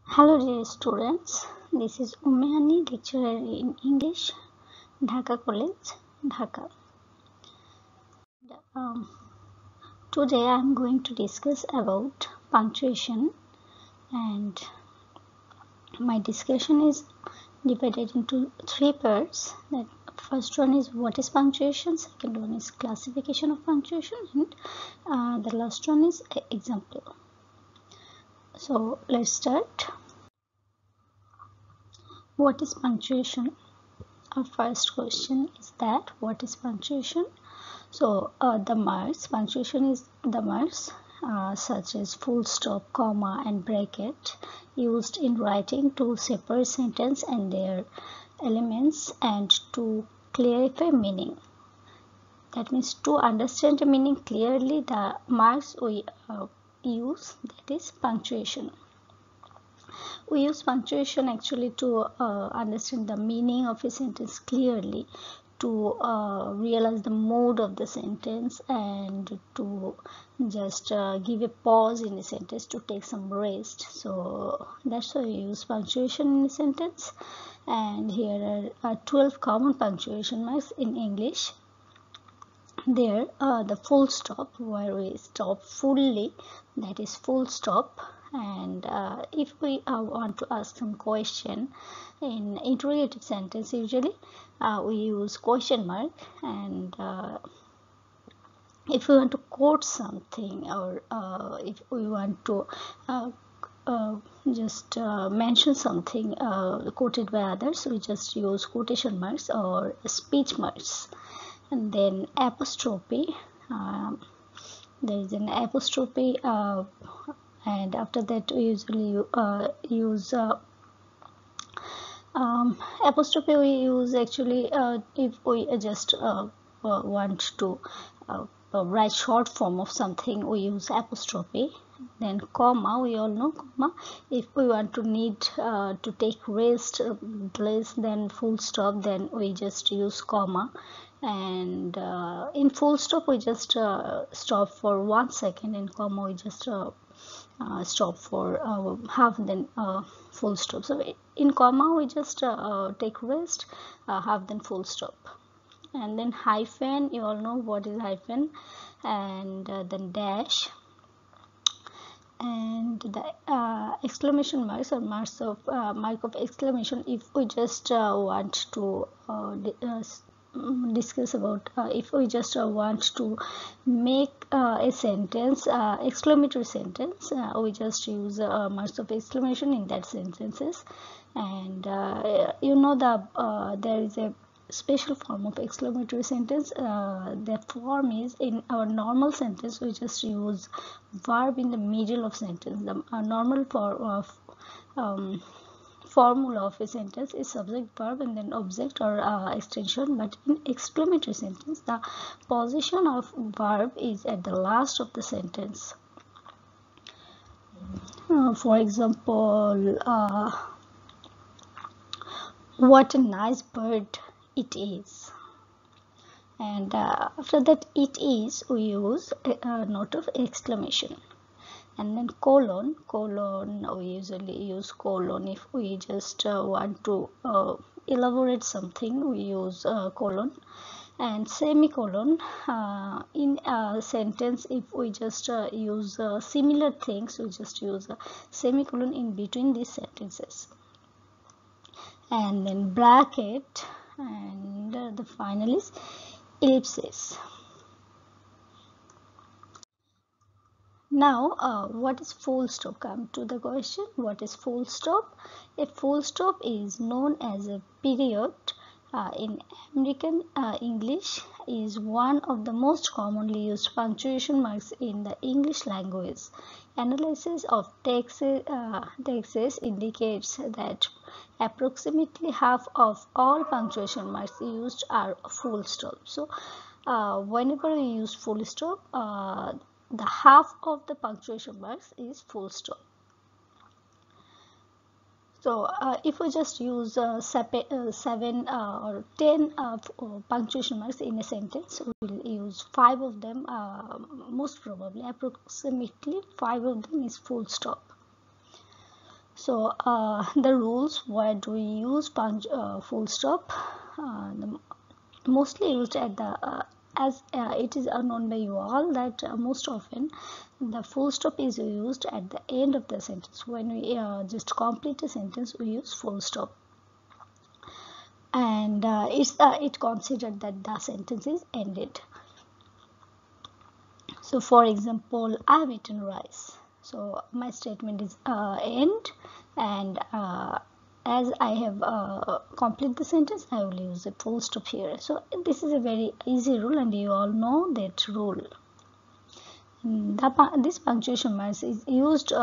Hello dear students, this is Ummehani, lecturer in English, Dhaka College, Dhaka. Um, Today I am going to discuss about punctuation, and my discussion is divided into three parts. The first one is what is punctuation, second one is classification of punctuation, and the last one is example. So let's start. What is punctuation? Our first question is that what is punctuation? So the marks, punctuation is the marks such as full stop, comma and bracket used in writing to separate sentence and their elements and to clarify meaning. That means to understand the meaning clearly, the marks we use, that is punctuation. We use punctuation actually to understand the meaning of a sentence clearly, to realize the mode of the sentence, and to just give a pause in a sentence to take some rest. So that's why we use punctuation in a sentence. And here are 12 common punctuation marks in English. There the full stop, where we stop fully, that is full stop. And if we want to ask some question in interrogative sentence, usually we use question mark. And if we want to quote something, or if we want to just mention something quoted by others, we just use quotation marks or speech marks. And then apostrophe, there is an apostrophe, and after that we usually use apostrophe. We use actually if we just want to write short form of something, we use apostrophe. Then comma, we all know comma. If we want to need to take rest, less than full stop, then we just use comma. And in full stop we just stop for 1 second, in comma we just stop for half, then full stop. So in comma we just take rest, half, then full stop. And then hyphen, you all know what is hyphen. And then dash, and the exclamation marks or marks of mark of exclamation. If we just want to discuss about if we just want to make a sentence exclamatory sentence, we just use marks of exclamation in that sentences. And you know, there is a special form of exclamatory sentence. That form is, in our normal sentence we just use verb in the middle of sentence. The normal form of formula of a sentence is subject, verb, and then object or extension. But in exclamatory sentence, the position of verb is at the last of the sentence. For example, what a nice bird it is. And after that it is, we use a note of exclamation. And then colon, we usually use colon if we just want to elaborate something, we use colon. And semicolon, in a sentence, if we just use similar things, we just use a semicolon in between these sentences. And then bracket, and the final is ellipses. Now what is full stop? Come to the question, what is full stop? A full stop is known as a period. In American English is one of the most commonly used punctuation marks in the English language. Analysis of texts indicates that approximately half of all punctuation marks used are full stop. So whenever we use full stop, the half of the punctuation marks is full stop. So if we just use 7 or 10 punctuation marks in a sentence, we will use 5 of them, most probably approximately 5 of them is full stop. So the rules, where do we use full stop? Mostly used at the as it is known by you all that most often the full stop is used at the end of the sentence. When we just complete a sentence, we use full stop, and it considered that the sentence is ended. So for example, I have eaten rice. So my statement is end, and as I have complete the sentence, I will use a full stop here. So this is a very easy rule, and you all know that rule. This punctuation marks is used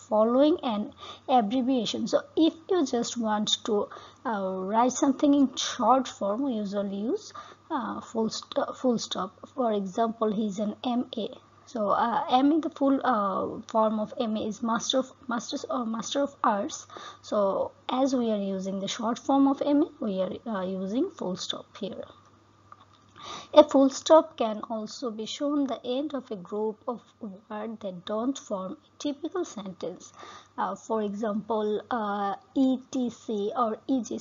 following an abbreviation. So if you just want to write something in short form, we usually use full stop. For example, he's an MA. So MA, the full form of MA is Master of Arts. So as we are using the short form of MA, we are using full stop here. A full stop can also be shown the end of a group of words that don't form a typical sentence. For example, etc or eg.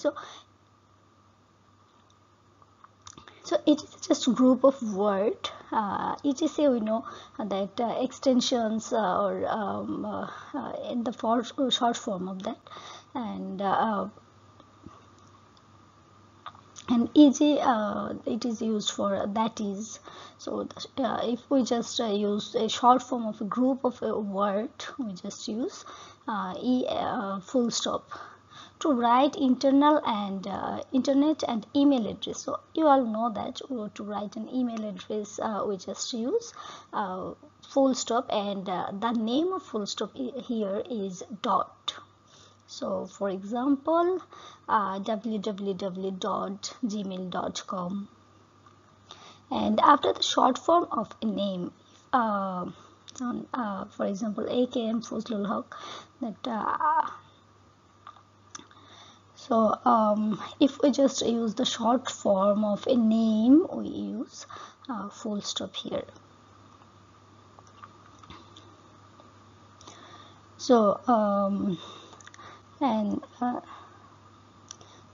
So it is just a group of words. etc, we know that extensions or in the short form of that, and eg it is used for that is. So if we just use a short form of a group of a word, we just use full stop. To write internet and email address, so you all know that to write an email address we just use full stop, and the name of full stop here is dot. So for example, www.gmail.com, and after the short form of a name, for example, AKM Fuzlul Haq, that so if we just use the short form of a name, we use full stop here. So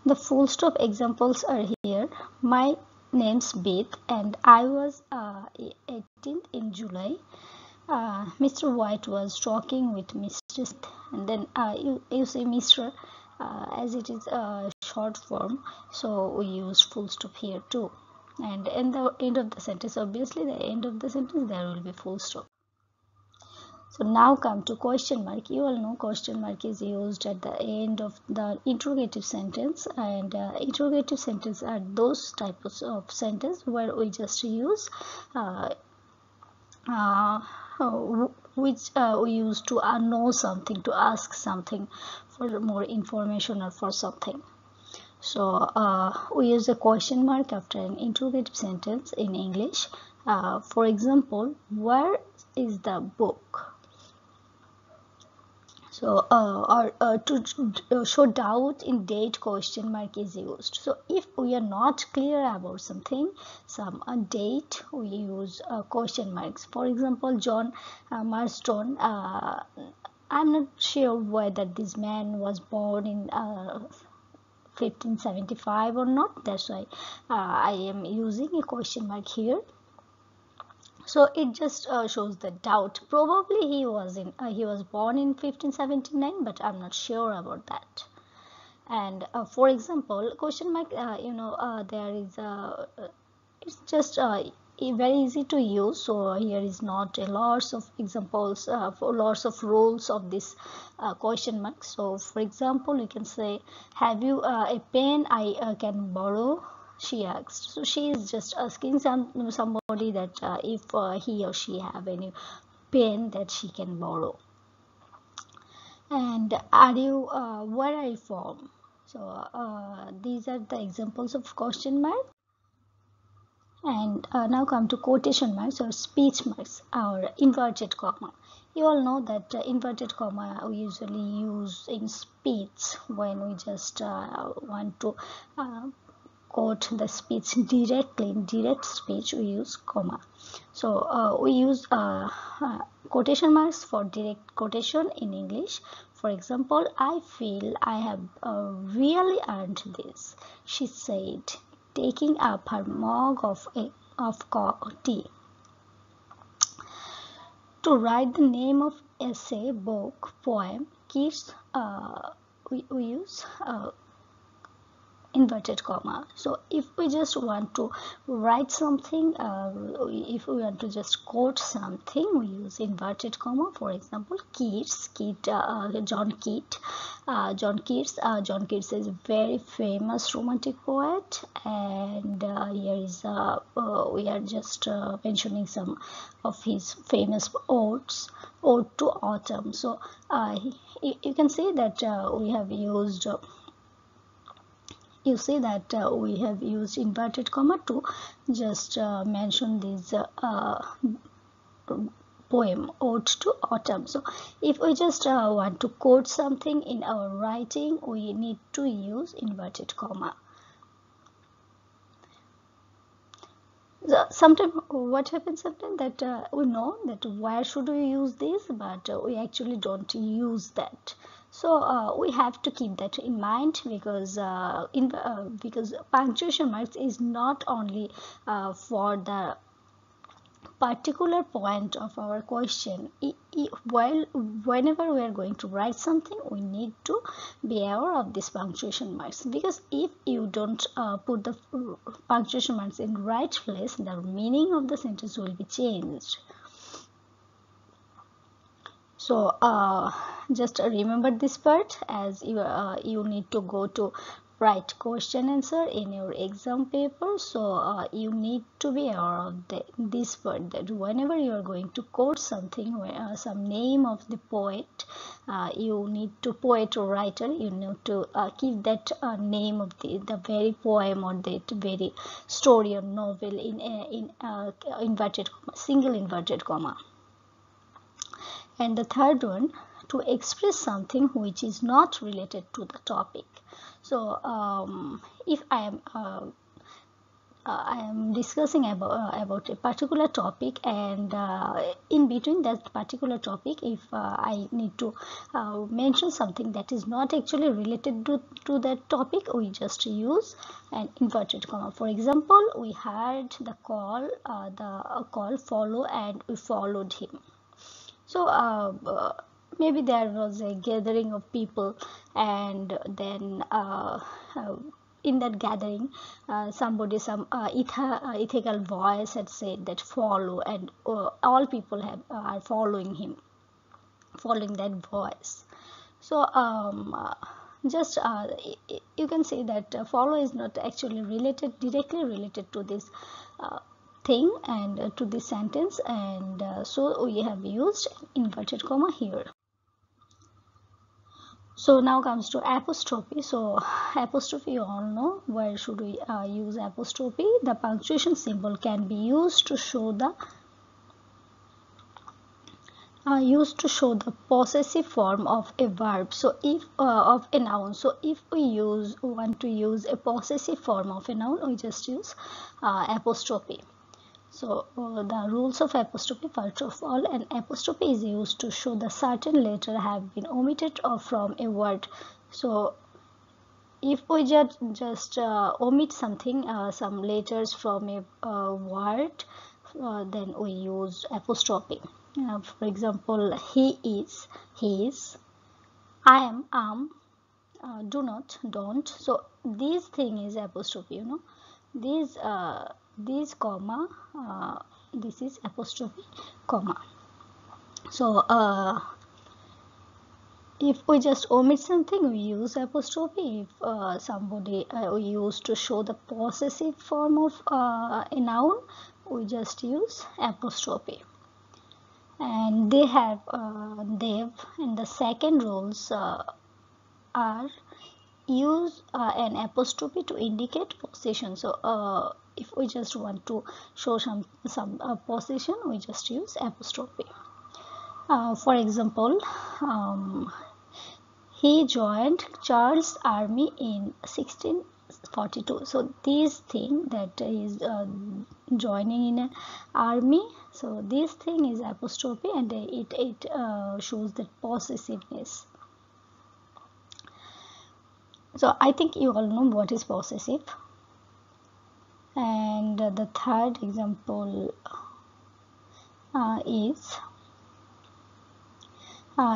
the full stop examples are here. My name's Beth, and I was 18th in July. Mr. White was talking with Mr. Smith, and then you say Mr. As it is a short form, so we use full stop here too. And in the end of the sentence, obviously the end of the sentence there will be full stop. So now come to question mark. You all know question mark is used at the end of the interrogative sentence, and interrogative sentence are those types of sentence where we just use which we use to know something, to ask something for more information or for something. So we use a question mark after an interrogative sentence in English. For example, where is the book? So to show doubt in date, question mark is used. So if we are not clear about something, some date, we use question marks. For example, John Marston, I'm not sure whether this man was born in 1575 or not. That's why I am using a question mark here. So it just shows the doubt. Probably he was born in 1579, but I'm not sure about that. And for example, question mark, there is it's just very easy to use. So here is not a lots of examples for lots of rules of this question mark. So for example, you can say, have you a pen I can borrow? She asked. So she is just asking somebody that if he or she have any pen that she can borrow. And are you where are you from? So these are the examples of question mark. And now come to quotation marks or speech marks or inverted comma. You all know that inverted comma we usually use in speech when we just want to quote the speech directly. In direct speech we use comma. So we use quotation marks for direct quotation in English. For example, I feel I have really earned this, she said, taking up her mug of tea. To write the name of essay, book, poem, kids, we use inverted comma. So if we just want to write something, if we want to just quote something, we use inverted comma. For example, John Keats is a very famous romantic poet, and here is we are just mentioning some of his famous odes, Ode to Autumn. So you can see that we have used we have used inverted comma to just mention this poem, Ode to Autumn. So if we just want to quote something in our writing, we need to use inverted comma. Sometimes what happens sometimes that we know that where should we use this, but we actually don't use that. So we have to keep that in mind, because because punctuation marks is not only for the particular point of our question. While whenever we are going to write something, we need to be aware of this punctuation marks, because if you don't put the punctuation marks in right place, the meaning of the sentence will be changed. So just remember this part, as you need to go to write question answer in your exam paper. So you need to be aware of this part, that whenever you are going to quote something, some name of the poet, you need to, poet or writer, you need to keep that name of the very poem or that very story or novel in inverted comma, single inverted comma. And the third one, to express something which is not related to the topic. So if I am discussing about a particular topic, and in between that particular topic, if I need to mention something that is not actually related to that topic, we just use an inverted comma. For example, we heard the call follow, and we followed him. So maybe there was a gathering of people, and then in that gathering, some ethical voice had said that follow, and all people are following him, following that voice. So just you can say that follow is not actually directly related to this thing and to this sentence, and so we have used inverted comma here. So now comes to apostrophe. So apostrophe, you all know, where should we use apostrophe? The punctuation symbol can be used to show the possessive form of a verb, so if of a noun. So if we want to use a possessive form of a noun, we just use apostrophe. So the rules of apostrophe: first of all, an apostrophe is used to show the certain letter have been omitted or from a word. So if we just omit something, some letters from a word, then we use apostrophe. For example, he is, his, I am, do not, don't. So this thing is apostrophe, you know. This comma, this is apostrophe comma. So if we just omit something, we use apostrophe. If somebody we use to show the possessive form of a noun, we just use apostrophe. And they've, and the second rules are use an apostrophe to indicate possession. So if we just want to show some possession, we just use apostrophe. For example, he joined Charles' army in 1642. So this thing that is joining in an army, so this thing is apostrophe, and it shows the possessiveness. So I think you all know what is possessive. And the third example is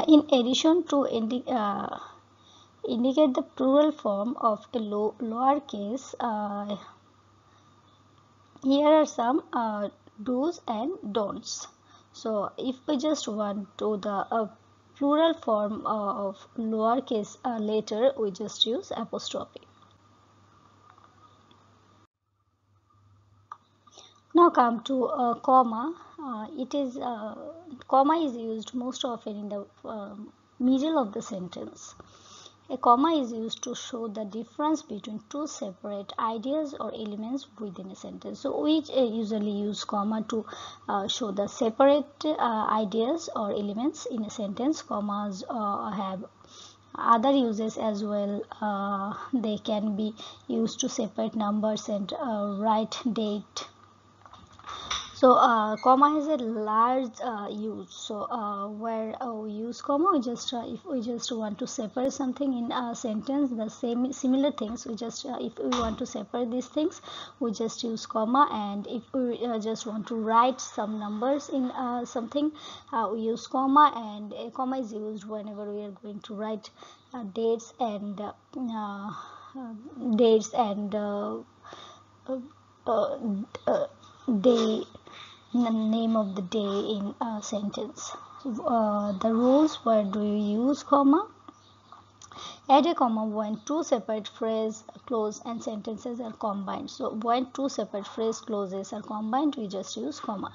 in addition to indicate the plural form of a lowercase, here are some do's and don'ts. So if we just want to the plural form of lowercase letter, we just use apostrophe. Now come to comma. Comma is used most often in the middle of the sentence. A comma is used to show the difference between two separate ideas or elements within a sentence. So we usually use comma to show the separate ideas or elements in a sentence. Commas have other uses as well. They can be used to separate numbers and write date. So comma has a large use. So where we use comma, we just if we just want to separate something in a sentence, the similar things, we just if we want to separate these things, we just use comma. And if we just want to write some numbers in something, we use comma. And a comma is used whenever we are going to write dates and day, the name of the day in a sentence. The rules: where do you use comma? Add a comma when two separate phrase, clause and sentences are combined. So when two separate phrase, clauses are combined, we just use comma.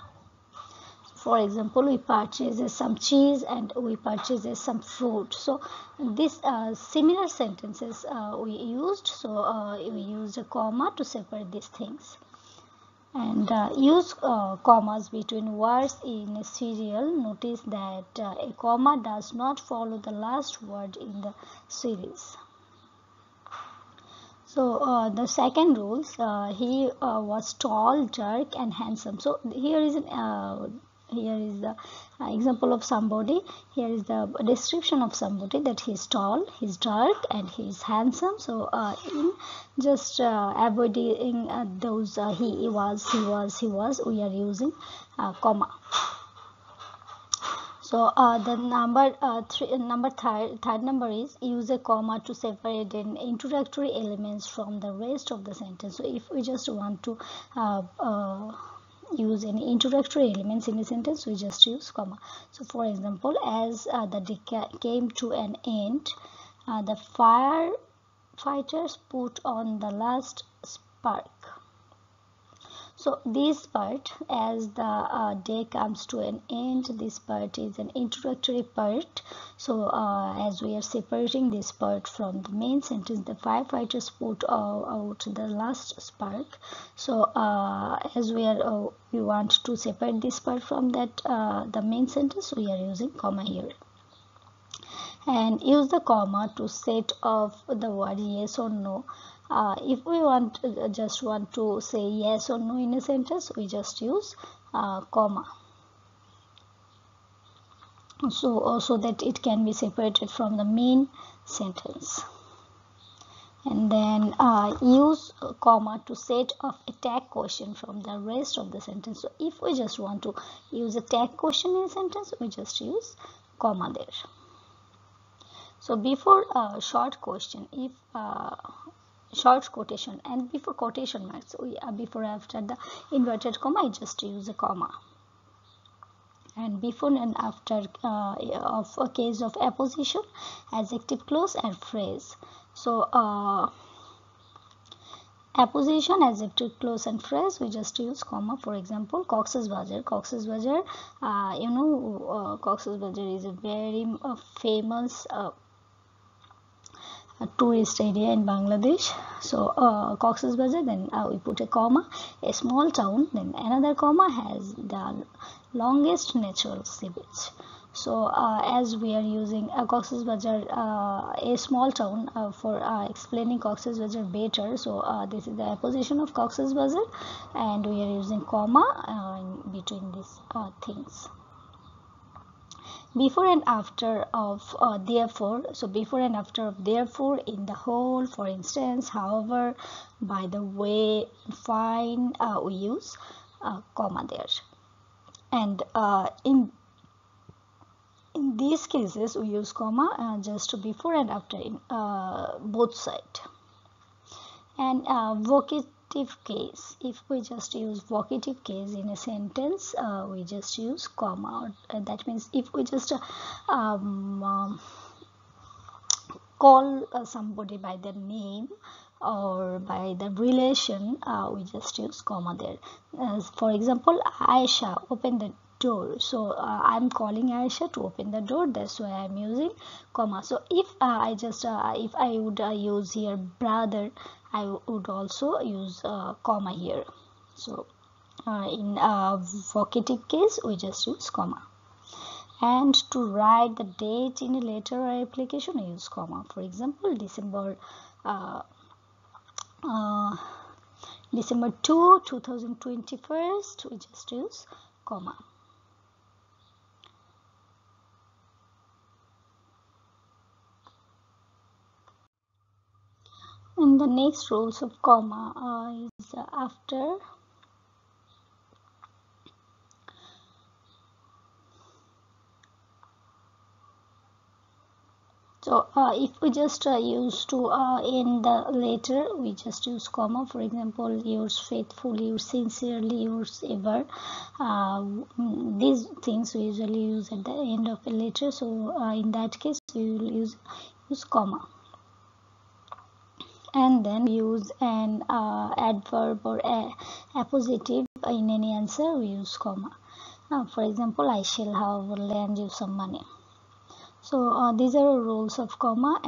For example, we purchase some cheese and we purchase some fruit. So this similar sentences we used. So we used a comma to separate these things. And use commas between words in a serial. Notice that a comma does not follow the last word in the series. So the second rule, he was tall, dark and handsome. So here is the example of somebody. Here is the description of somebody, that he is tall, he is dark and he is handsome. So in just avoiding those he was, we are using comma. So the third number is use a comma to separate an introductory elements from the rest of the sentence. So if we just want to use any introductory elements in a sentence, we just use comma. So for example, as the day came to an end, the firefighters put on the last spark. So this part, as the day comes to an end, this part is an introductory part. So as we are separating this part from the main sentence, the firefighters put out the last spark. So as we want to separate this part from that the main sentence, we are using comma here. And use the comma to set off the word yes or no. If we just want to say yes or no in a sentence, we just use comma. So that it can be separated from the main sentence. And then use comma to set off a tag question from the rest of the sentence. So if we just want to use a tag question in a sentence, we just use comma there. So before short question, if short quotation and before quotation marks, before after the inverted comma, I just use a comma. And before and after of a case of apposition, adjective clause and phrase. So apposition, adjective clause and phrase, we just use comma. For example, Cox's Bazar. Cox's Bazar, Cox's Bazar is a very famous a tourist area in Bangladesh. So Cox's Bazar, then we put a comma. A small town, then another comma, has the longest natural sea beach. So as we are using Cox's Bazar, a small town, for explaining Cox's Bazar better, so this is the apposition of Cox's Bazar, and we are using comma in between these things. before and after of therefore. So before and after of therefore in the whole, for instance, however, by the way, fine, we use comma there. And in these cases we use comma just before and after in both sides. And vocative case, if we just use vocative case in a sentence, we just use comma. That means if we just call somebody by their name or by the relation, we just use comma there. For example, Aisha, open the door. So I'm calling Aisha to open the door, that's why I'm using comma. So if if I would use here brother, I would also use comma here. So in vocative case we just use comma. And to write the date in a letter or application, we use comma. For example, December 2, 2021, we just use comma. And the next rules of comma is after. So if we just use to end the letter, we just use comma. For example, yours faithfully, yours sincerely, yours ever. These things we usually use at the end of a letter. So in that case, we will use comma. And then use an adverb or appositive in any answer, we use comma. For example, I shall have lend you some money. So these are rules of comma.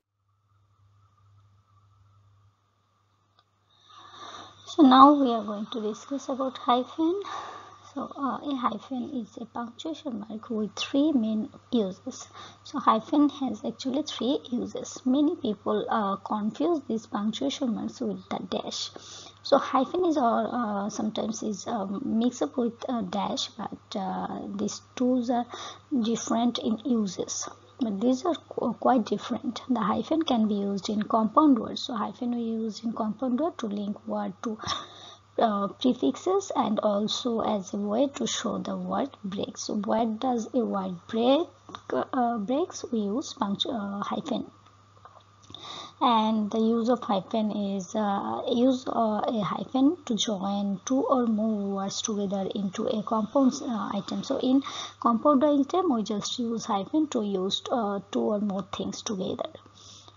So now we are going to discuss about hyphen. So a hyphen is a punctuation mark with three main uses. So hyphen has actually three uses. Many people confuse these punctuation marks with the dash. So hyphen is sometimes is mixed up with dash, but these two are different in uses. But these are quite different. The hyphen can be used in compound words. So hyphen we use in compound word to link word to prefixes and also as a way to show the word breaks. So where does a word breaks, we use hyphen. And the use of hyphen is use a hyphen to join two or more words together into a compound item. So in compound item we just use hyphen to use two or more things together.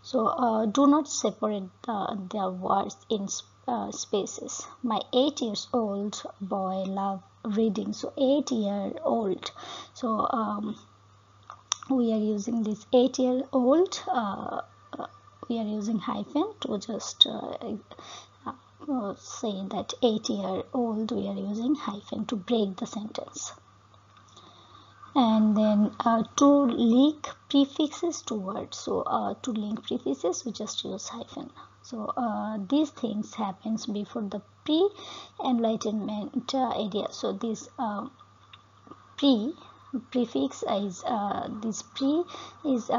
So do not separate their words in spaces. My 8-year-old boy love reading. So 8-year-old. So we are using this 8-year-old. We are using hyphen to just say that 8-year-old. We are using hyphen to break the sentence. And then to link prefixes to words. So to link prefixes we just use hyphen. So these things happens before the pre-enlightenment area. So this prefix is this pre is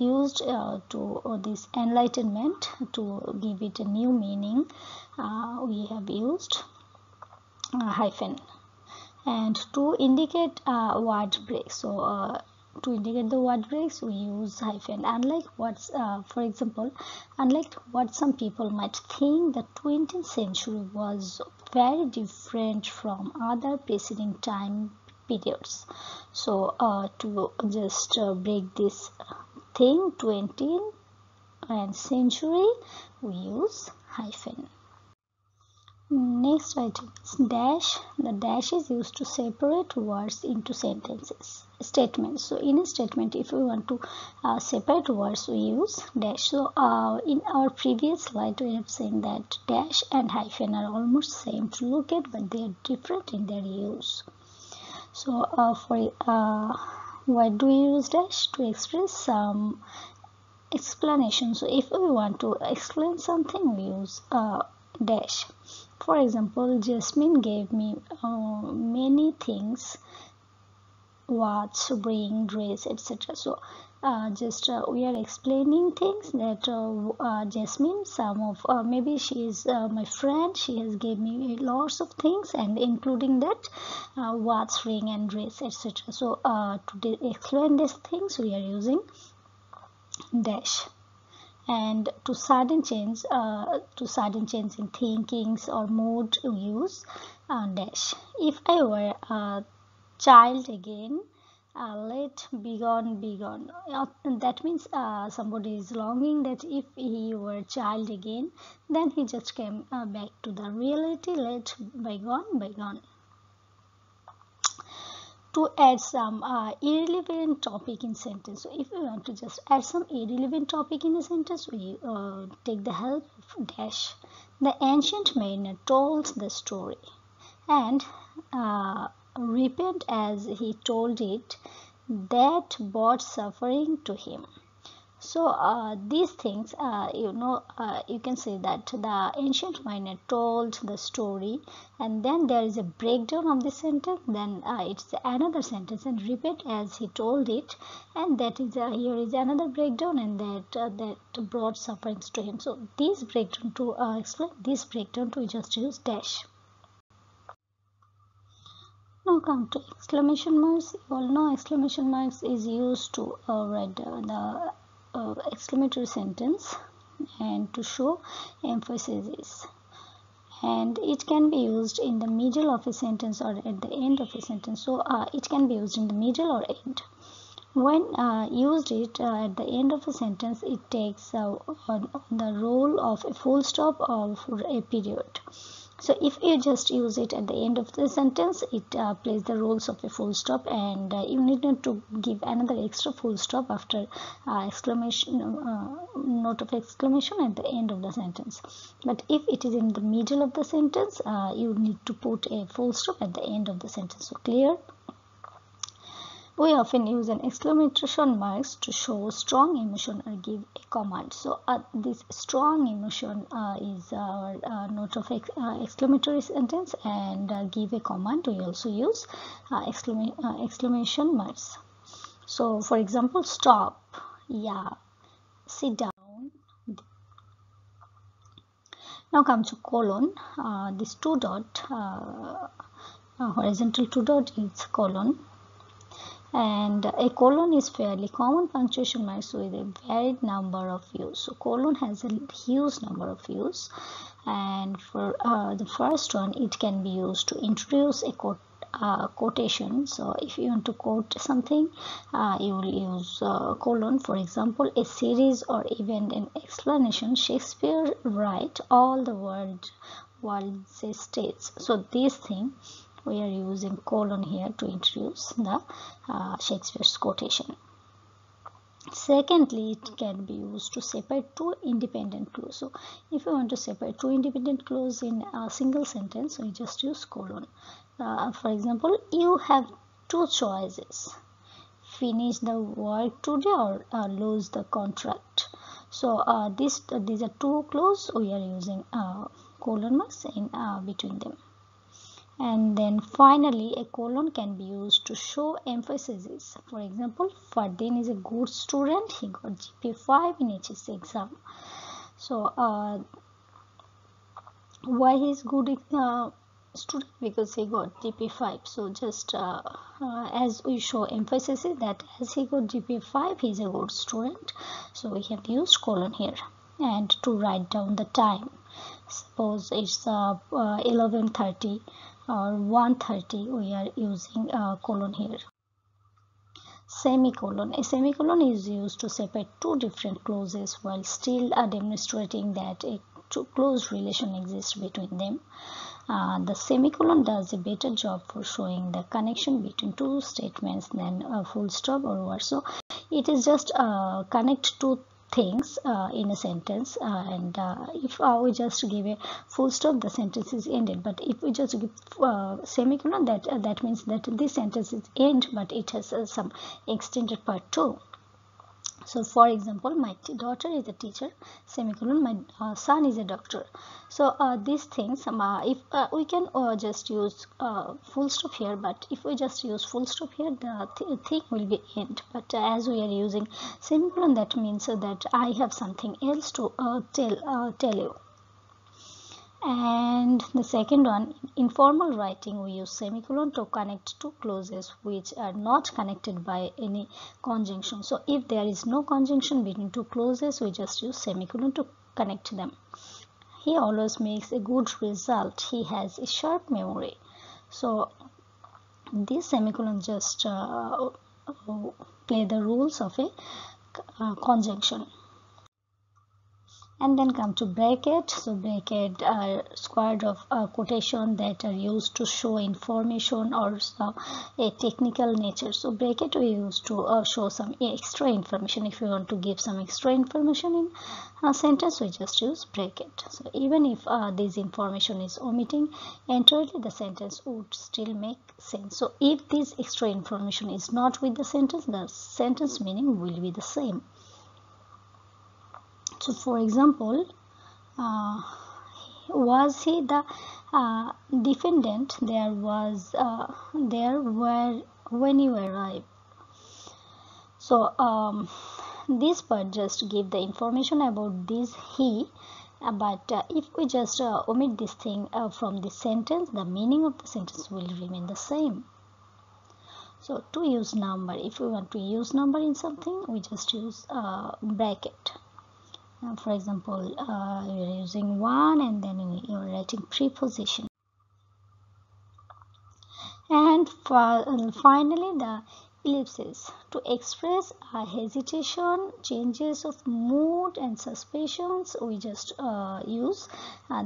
used to this enlightenment to give it a new meaning. We have used hyphen. And to indicate word breaks, so to indicate the word breaks we use hyphen. Unlike what's for example, unlike what some people might think, the 20th century was very different from other preceding time periods. So to just break this thing, 20th and century, we use hyphen. Next item is dash. The dash is used to separate words into sentences, statements. So in a statement, if we want to separate words, we use dash. So in our previous slide, we have seen that dash and hyphen are almost same to look at, but they are different in their use. So why do we use dash? To express some explanation. So if we want to explain something, we use dash. For example, Jasmine gave me many things watch, ring, dress, etc. So we are explaining things that Jasmine, some of maybe she is my friend, she has gave me lots of things, and including that watch, ring and dress, etc. So to explain these things we are using dash. And to sudden change in thinkings or mood we use dash. If I were a child again, let be gone, be gone. That means somebody is longing that if he were a child again, then he just came back to the reality. Let bygone, bygone. To add some irrelevant topic in sentence. So if we want to just add some irrelevant topic in a sentence, we take the help of dash. The ancient mariner told the story and repent as he told it, that brought suffering to him. So these things, you can say that the ancient mariner told the story, and then there is a breakdown of the sentence. Then it's another sentence, and repeat as he told it, and that is here is another breakdown, and that brought sufferings to him. So this breakdown to explain this breakdown to just use dash. Now come to exclamation marks. You all know exclamation marks is used to write the exclamatory sentence and to show emphasis, and it can be used in the middle of a sentence or at the end of a sentence. So it can be used in the middle or end. When used at the end of a sentence, it takes the role of a full stop or a period. So if you just use it at the end of the sentence, it plays the roles of a full stop, and you need to give another extra full stop after exclamation note of exclamation at the end of the sentence. But if it is in the middle of the sentence, you need to put a full stop at the end of the sentence. So clear? We often use an exclamation marks to show strong emotion or give a command. So this strong emotion is our note of exclamatory sentence, and give a command we also use exclamation marks. So for example, stop, yeah, sit down. Now come to colon. This two dot horizontal two dot is colon. And a colon is fairly common punctuation marks with a varied number of use. So colon has a huge number of use, and for the first one, it can be used to introduce a quotation. So if you want to quote something, you will use colon. For example, a series or even an explanation. Shakespeare write all the world states. So this thing we are using colon here to introduce the Shakespeare's quotation. Secondly, it can be used to separate two independent clauses. So if you want to separate two independent clauses in a single sentence, we just use colon. For example, you have two choices: finish the work today or lose the contract. So these are two clauses. We are using colon marks in between them. And then finally, a colon can be used to show emphasis. For example, Fardin is a good student. He got GPA 5 in HSC exam. So why he is good student? Because he got GPA 5. So just as we show emphasis that as he got GPA 5, he is a good student. So we have used colon here. And to write down the time, suppose it's 11:30 or 1:30, we are using colon here. Semicolon. A semicolon is used to separate two different clauses while still demonstrating that a close relation exists between them. The semicolon does a better job for showing the connection between two statements than a full stop or word. So it is just connect two things in a sentence, and if we just give a full stop, the sentence is ended. But if we just give semicolon, that means that this sentence is end, but it has some extended part too. So for example, my daughter is a teacher, semicolon, my son is a doctor. So these things, if we can just use full stop here, but if we just use full stop here, the thing will be end. But as we are using semicolon, that means that I have something else to tell you. And the second one, in formal writing, we use semicolon to connect two clauses which are not connected by any conjunction. So if there is no conjunction between two clauses, we just use semicolon to connect them. He always makes a good result. He has a sharp memory. So this semicolon just play the rules of a conjunction. And then come to bracket. So bracket are squared of quotation that are used to show information or a technical nature. So bracket we use to show some extra information. If you want to give some extra information in a sentence, we just use bracket. So even if this information is omitting entirely, the sentence would still make sense. So if this extra information is not with the sentence meaning will be the same. So for example, was he the defendant there were when you arrived? So this part just give the information about this he, but if we just omit this thing from the sentence, the meaning of the sentence will remain the same. So to use number, if we want to use number in something, we just use bracket. For example, you're using 1 and then you're writing preposition. And finally, the ellipses. To express hesitation, changes of mood and suspicions, we just use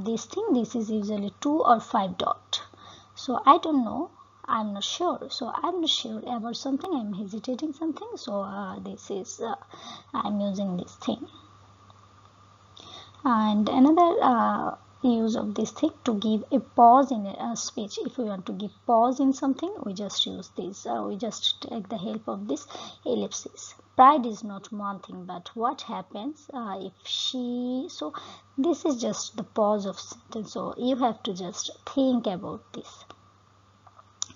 this thing. This is usually 2 or 5 dot. So I don't know, I'm not sure. So I'm not sure about something, I'm hesitating something. So this is I'm using this thing. And another use of this thing to give a pause in a speech. If we want to give pause in something, we just use this. We just take the help of this ellipses. Pride is not one thing, but what happens if she. So this is just the pause of sentence. So you have to just think about this.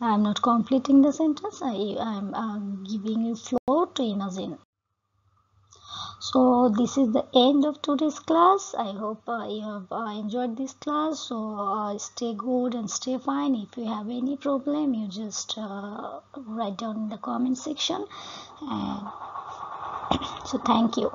I'm not completing the sentence. I'm giving you floor to imagine. So this is the end of today's class. I hope you have enjoyed this class. So stay good and stay fine. If you have any problem, you just write down in the comment section. And so thank you.